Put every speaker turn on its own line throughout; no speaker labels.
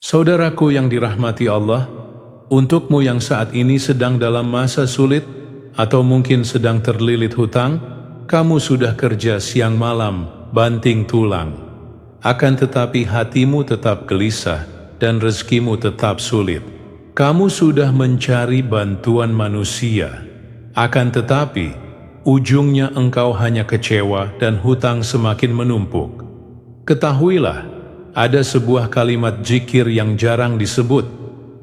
Saudaraku yang dirahmati Allah, untukmu yang saat ini sedang dalam masa sulit atau mungkin sedang terlilit hutang, kamu sudah kerja siang malam, banting tulang. Akan tetapi hatimu tetap gelisah dan rezekimu tetap sulit. Kamu sudah mencari bantuan manusia, akan tetapi ujungnya engkau hanya kecewa dan hutang semakin menumpuk. Ketahuilah, ada sebuah kalimat zikir yang jarang disebut,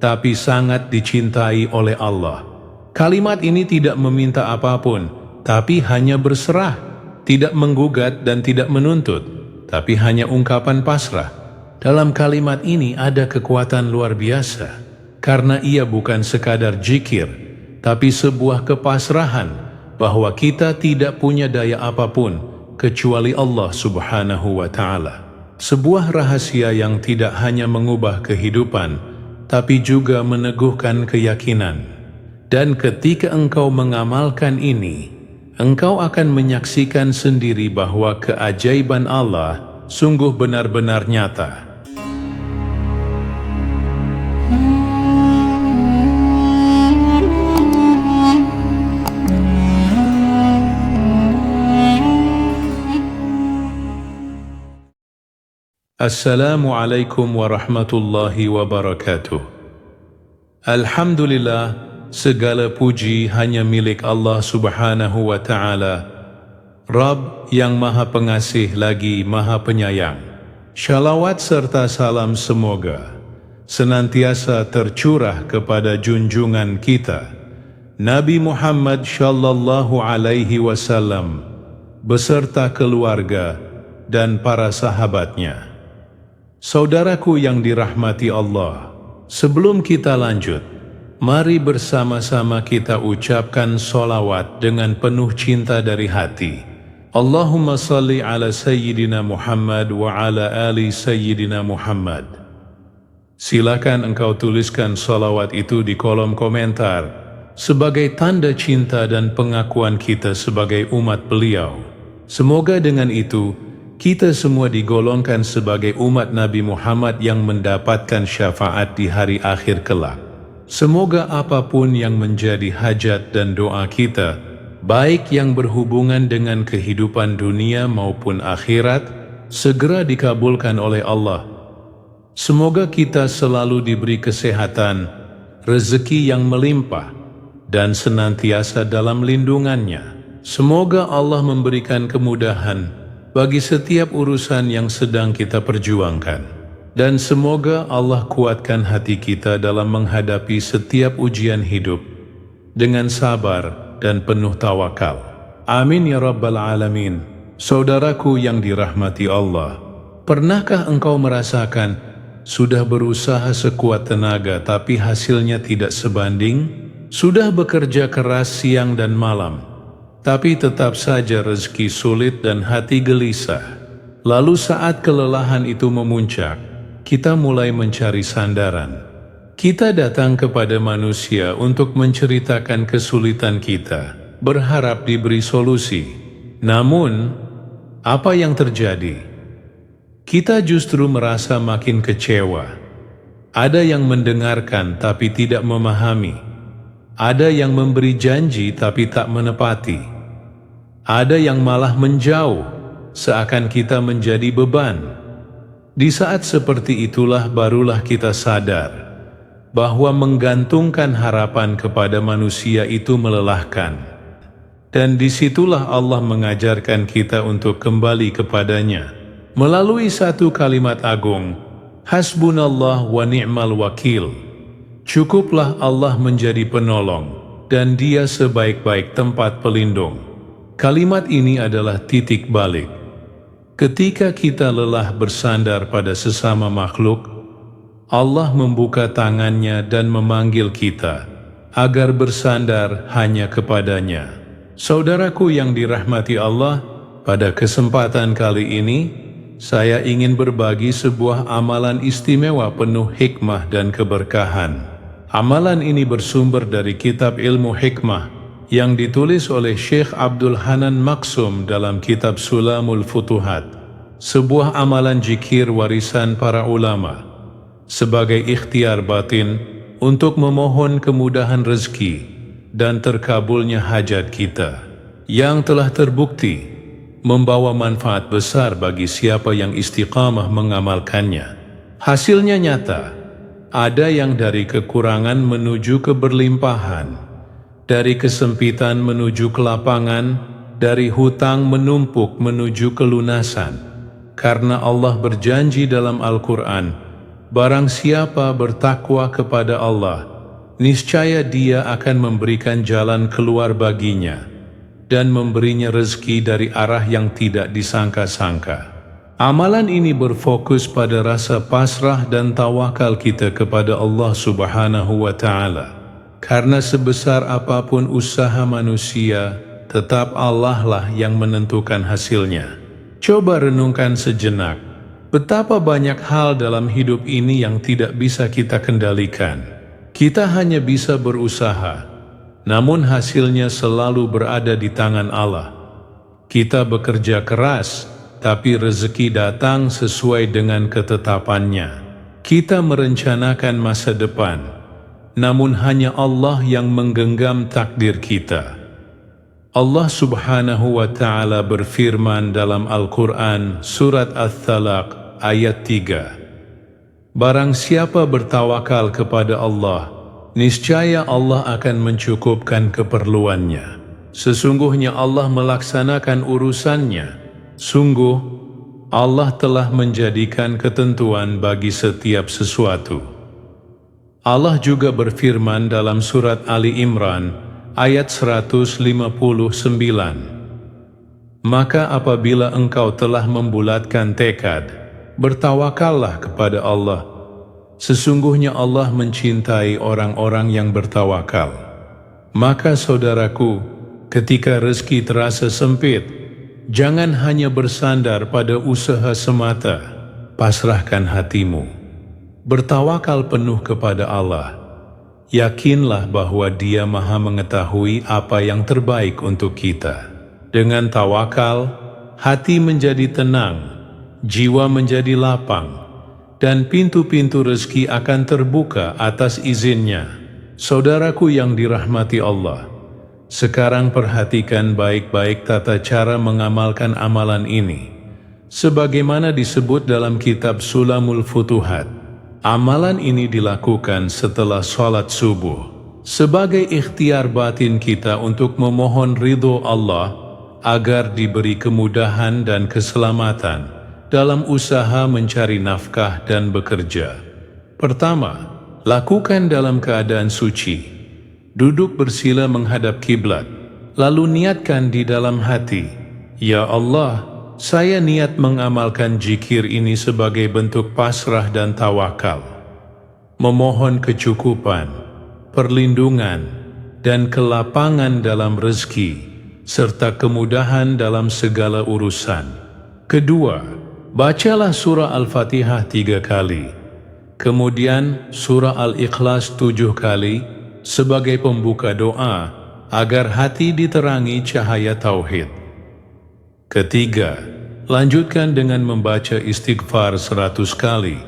tapi sangat dicintai oleh Allah. Kalimat ini tidak meminta apapun, tapi hanya berserah, tidak menggugat dan tidak menuntut, tapi hanya ungkapan pasrah. Dalam kalimat ini ada kekuatan luar biasa, karena ia bukan sekadar zikir, tapi sebuah kepasrahan bahwa kita tidak punya daya apapun kecuali Allah Subhanahu wa Ta'ala. Sebuah rahasia yang tidak hanya mengubah kehidupan, tapi juga meneguhkan keyakinan. Dan ketika engkau mengamalkan ini, engkau akan menyaksikan sendiri bahwa keajaiban Allah sungguh benar-benar nyata. Assalamualaikum warahmatullahi wabarakatuh. Alhamdulillah, segala puji hanya milik Allah Subhanahu wa Ta'ala, Rabb yang Maha Pengasih lagi Maha Penyayang. Shalawat serta salam semoga senantiasa tercurah kepada junjungan kita, Nabi Muhammad Shallallahu Alaihi Wasallam, beserta keluarga dan para sahabatnya. Saudaraku yang dirahmati Allah, sebelum kita lanjut, mari bersama-sama kita ucapkan sholawat dengan penuh cinta dari hati. Allahumma salli ala Sayyidina Muhammad wa ala ali Sayyidina Muhammad. Silakan engkau tuliskan sholawat itu di kolom komentar, sebagai tanda cinta dan pengakuan kita sebagai umat beliau. Semoga dengan itu, kita semua digolongkan sebagai umat Nabi Muhammad yang mendapatkan syafaat di hari akhir kelak. Semoga apapun yang menjadi hajat dan doa kita, baik yang berhubungan dengan kehidupan dunia maupun akhirat, segera dikabulkan oleh Allah. Semoga kita selalu diberi kesehatan, rezeki yang melimpah, dan senantiasa dalam lindungannya. Semoga Allah memberikan kemudahan bagi setiap urusan yang sedang kita perjuangkan. Dan semoga Allah kuatkan hati kita dalam menghadapi setiap ujian hidup dengan sabar dan penuh tawakal. Amin ya Rabbal Alamin. Saudaraku yang dirahmati Allah, pernahkah engkau merasakan sudah berusaha sekuat tenaga tapi hasilnya tidak sebanding? Sudah bekerja keras siang dan malam, tapi tetap saja rezeki sulit dan hati gelisah. Lalu saat kelelahan itu memuncak, kita mulai mencari sandaran. Kita datang kepada manusia untuk menceritakan kesulitan kita, berharap diberi solusi. Namun, apa yang terjadi? Kita justru merasa makin kecewa. Ada yang mendengarkan tapi tidak memahami. Ada yang memberi janji tapi tak menepati. Ada yang malah menjauh, seakan kita menjadi beban. Di saat seperti itulah barulah kita sadar bahwa menggantungkan harapan kepada manusia itu melelahkan. Dan disitulah Allah mengajarkan kita untuk kembali kepadanya melalui satu kalimat agung, Hasbunallah wa ni'mal wakil. Cukuplah Allah menjadi penolong, dan Dia sebaik-baik tempat pelindung. Kalimat ini adalah titik balik. Ketika kita lelah bersandar pada sesama makhluk, Allah membuka tangannya dan memanggil kita agar bersandar hanya kepadanya. Saudaraku yang dirahmati Allah, pada kesempatan kali ini, saya ingin berbagi sebuah amalan istimewa penuh hikmah dan keberkahan. Amalan ini bersumber dari kitab ilmu hikmah yang ditulis oleh Syekh Abdul Hanan Maksum dalam kitab Sulamul Futuhat, sebuah amalan zikir warisan para ulama. sebagai ikhtiar batin untuk memohon kemudahan rezeki dan terkabulnya hajat kita, yang telah terbukti membawa manfaat besar bagi siapa yang istiqamah mengamalkannya. Hasilnya nyata, ada yang dari kekurangan menuju keberlimpahan, dari kesempitan menuju kelapangan, dari hutang menumpuk menuju kelunasan. Karena Allah berjanji dalam Al-Quran, barang siapa bertakwa kepada Allah, niscaya Dia akan memberikan jalan keluar baginya dan memberinya rezeki dari arah yang tidak disangka-sangka. Amalan ini berfokus pada rasa pasrah dan tawakal kita kepada Allah Subhanahu wa Ta'ala. Karena sebesar apapun usaha manusia, tetap Allah lah yang menentukan hasilnya. Coba renungkan sejenak, betapa banyak hal dalam hidup ini yang tidak bisa kita kendalikan. Kita hanya bisa berusaha, namun hasilnya selalu berada di tangan Allah. Kita bekerja keras, tapi rezeki datang sesuai dengan ketetapannya. Kita merencanakan masa depan, namun hanya Allah yang menggenggam takdir kita. Allah Subhanahu wa Ta'ala berfirman dalam Al-Quran Surat At-Thalaq ayat 3. Barang siapa bertawakal kepada Allah, niscaya Allah akan mencukupkan keperluannya. Sesungguhnya Allah melaksanakan urusannya. Sungguh, Allah telah menjadikan ketentuan bagi setiap sesuatu. Allah juga berfirman dalam surat Ali Imran, ayat 159. Maka apabila engkau telah membulatkan tekad, bertawakallah kepada Allah. Sesungguhnya Allah mencintai orang-orang yang bertawakal. Maka saudaraku, ketika rezeki terasa sempit, jangan hanya bersandar pada usaha semata, pasrahkan hatimu. Bertawakal penuh kepada Allah. Yakinlah bahwa Dia Maha mengetahui apa yang terbaik untuk kita. Dengan tawakal, hati menjadi tenang, jiwa menjadi lapang, dan pintu-pintu rezeki akan terbuka atas izinnya. Saudaraku yang dirahmati Allah, sekarang perhatikan baik-baik tata cara mengamalkan amalan ini. Sebagaimana disebut dalam kitab Sulamul Futuhat, amalan ini dilakukan setelah sholat subuh, sebagai ikhtiar batin kita untuk memohon ridho Allah, agar diberi kemudahan dan keselamatan dalam usaha mencari nafkah dan bekerja. Pertama, lakukan dalam keadaan suci. Duduk bersila menghadap kiblat, lalu niatkan di dalam hati, Ya Allah, saya niat mengamalkan zikir ini sebagai bentuk pasrah dan tawakal, memohon kecukupan, perlindungan, dan kelapangan dalam rezeki, serta kemudahan dalam segala urusan. Kedua, bacalah surah Al-Fatihah 3 kali, kemudian surah Al-Ikhlas 7 kali, sebagai pembuka doa agar hati diterangi cahaya tauhid. Ketiga, lanjutkan dengan membaca istighfar 100 kali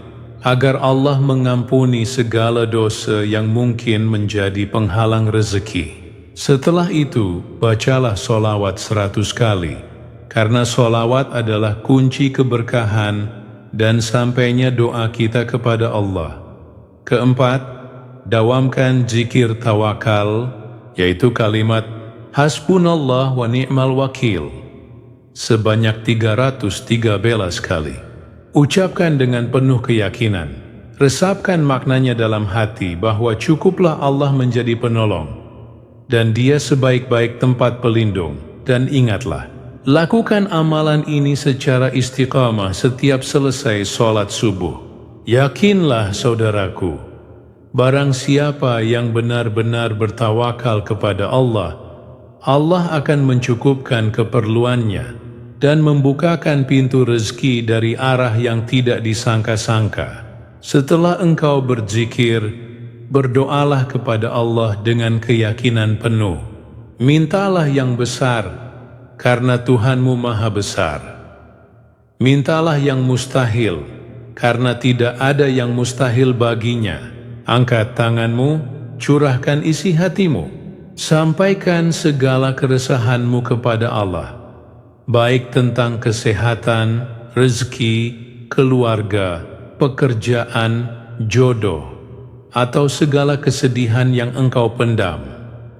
agar Allah mengampuni segala dosa yang mungkin menjadi penghalang rezeki. Setelah itu, bacalah sholawat 100 kali, karena sholawat adalah kunci keberkahan dan sampainya doa kita kepada Allah. Keempat, dawamkan zikir tawakal, yaitu kalimat Hasbunallah wa ni'mal wakil, sebanyak 313 kali. Ucapkan dengan penuh keyakinan, resapkan maknanya dalam hati bahwa cukuplah Allah menjadi penolong, dan Dia sebaik-baik tempat pelindung. Dan ingatlah, lakukan amalan ini secara istiqamah setiap selesai sholat subuh. Yakinlah saudaraku, barang siapa yang benar-benar bertawakal kepada Allah, Allah akan mencukupkan keperluannya dan membukakan pintu rezeki dari arah yang tidak disangka-sangka. Setelah engkau berzikir, berdoalah kepada Allah dengan keyakinan penuh. Mintalah yang besar, karena Tuhanmu Maha Besar. Mintalah yang mustahil, karena tidak ada yang mustahil baginya. Angkat tanganmu, curahkan isi hatimu, sampaikan segala keresahanmu kepada Allah, baik tentang kesehatan, rezeki, keluarga, pekerjaan, jodoh, atau segala kesedihan yang engkau pendam.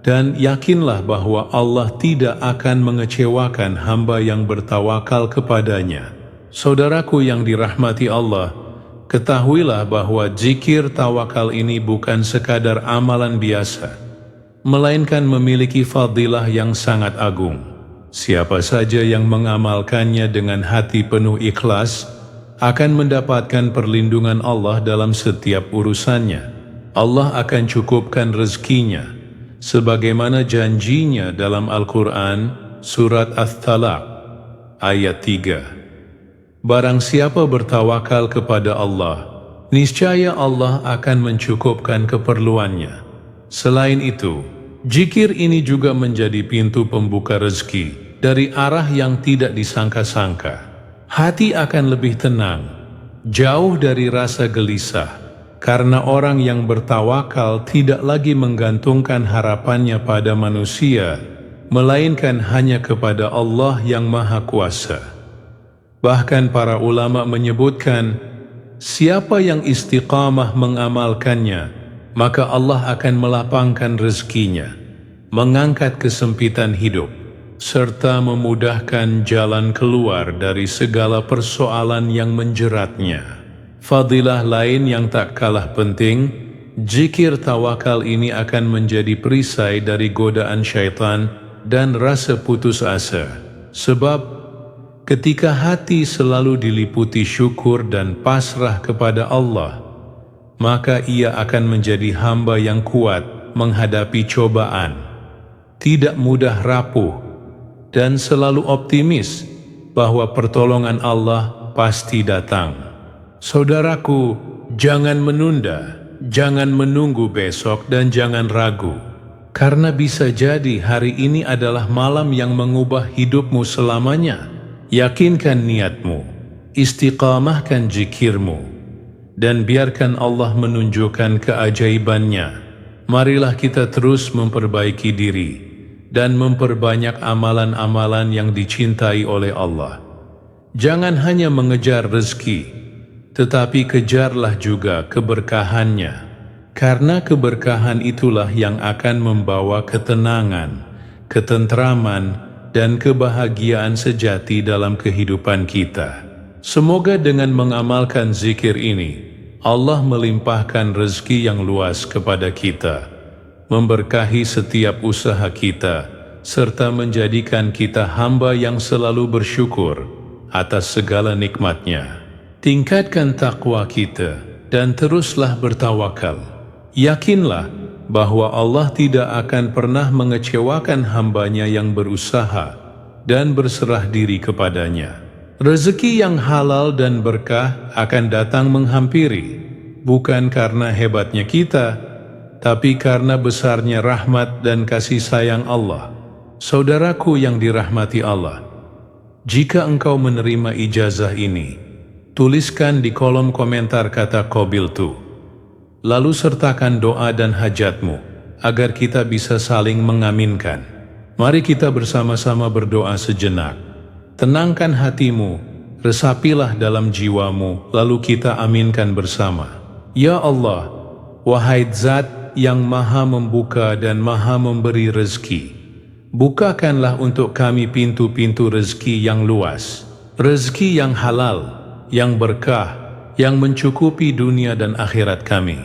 Dan yakinlah bahwa Allah tidak akan mengecewakan hamba yang bertawakal kepadanya. Saudaraku yang dirahmati Allah, ketahuilah bahwa zikir tawakal ini bukan sekadar amalan biasa, melainkan memiliki fadilah yang sangat agung. Siapa saja yang mengamalkannya dengan hati penuh ikhlas, akan mendapatkan perlindungan Allah dalam setiap urusannya. Allah akan cukupkan rezekinya, sebagaimana janjinya dalam Al-Quran, Surat At-Talaq, ayat 3. Barang siapa bertawakal kepada Allah, niscaya Allah akan mencukupkan keperluannya. Selain itu, zikir ini juga menjadi pintu pembuka rezeki dari arah yang tidak disangka-sangka. Hati akan lebih tenang, jauh dari rasa gelisah, karena orang yang bertawakal tidak lagi menggantungkan harapannya pada manusia, melainkan hanya kepada Allah yang Maha Kuasa. Bahkan para ulama menyebutkan, siapa yang istiqamah mengamalkannya, maka Allah akan melapangkan rezekinya, mengangkat kesempitan hidup, serta memudahkan jalan keluar dari segala persoalan yang menjeratnya. Fadilah lain yang tak kalah penting, zikir tawakal ini akan menjadi perisai dari godaan syaitan dan rasa putus asa. Sebab ketika hati selalu diliputi syukur dan pasrah kepada Allah, maka ia akan menjadi hamba yang kuat menghadapi cobaan, tidak mudah rapuh, dan selalu optimis bahwa pertolongan Allah pasti datang. Saudaraku, jangan menunda, jangan menunggu besok, dan jangan ragu. Karena bisa jadi hari ini adalah malam yang mengubah hidupmu selamanya. Yakinkan niatmu, istiqamahkan zikirmu, dan biarkan Allah menunjukkan keajaibannya. Marilah kita terus memperbaiki diri dan memperbanyak amalan-amalan yang dicintai oleh Allah. Jangan hanya mengejar rezeki, tetapi kejarlah juga keberkahannya, karena keberkahan itulah yang akan membawa ketenangan, ketentraman, dan kebahagiaan sejati dalam kehidupan kita. Semoga dengan mengamalkan zikir ini, Allah melimpahkan rezeki yang luas kepada kita, memberkahi setiap usaha kita, serta menjadikan kita hamba yang selalu bersyukur atas segala nikmatnya. Tingkatkan takwa kita dan teruslah bertawakal. Yakinlah bahwa Allah tidak akan pernah mengecewakan hambanya yang berusaha dan berserah diri kepadanya. Rezeki yang halal dan berkah akan datang menghampiri, bukan karena hebatnya kita, tapi karena besarnya rahmat dan kasih sayang Allah. Saudaraku yang dirahmati Allah, jika engkau menerima ijazah ini, tuliskan di kolom komentar kata qabiltu. Lalu sertakan doa dan hajatmu, agar kita bisa saling mengaminkan. Mari kita bersama-sama berdoa sejenak. Tenangkan hatimu, resapilah dalam jiwamu, lalu kita aminkan bersama. Ya Allah, wahai Zat yang maha membuka dan maha memberi rezeki, bukakanlah untuk kami pintu-pintu rezeki yang luas, rezeki yang halal, yang berkah, yang mencukupi dunia dan akhirat kami.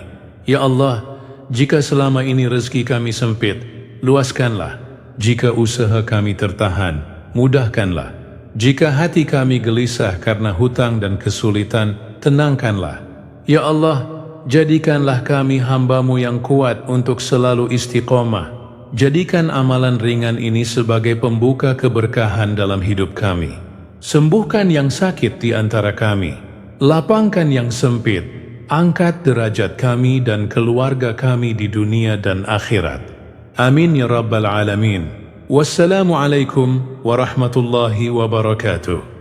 Ya Allah, jika selama ini rezeki kami sempit, luaskanlah. Jika usaha kami tertahan, mudahkanlah. Jika hati kami gelisah karena hutang dan kesulitan, tenangkanlah. Ya Allah, jadikanlah kami hamba-Mu yang kuat untuk selalu istiqomah. Jadikan amalan ringan ini sebagai pembuka keberkahan dalam hidup kami. Sembuhkan yang sakit di antara kami, lapangkan yang sempit, angkat derajat kami dan keluarga kami di dunia dan akhirat. Amin ya Rabbal Alamin. Wassalamualaikum warahmatullahi wabarakatuh.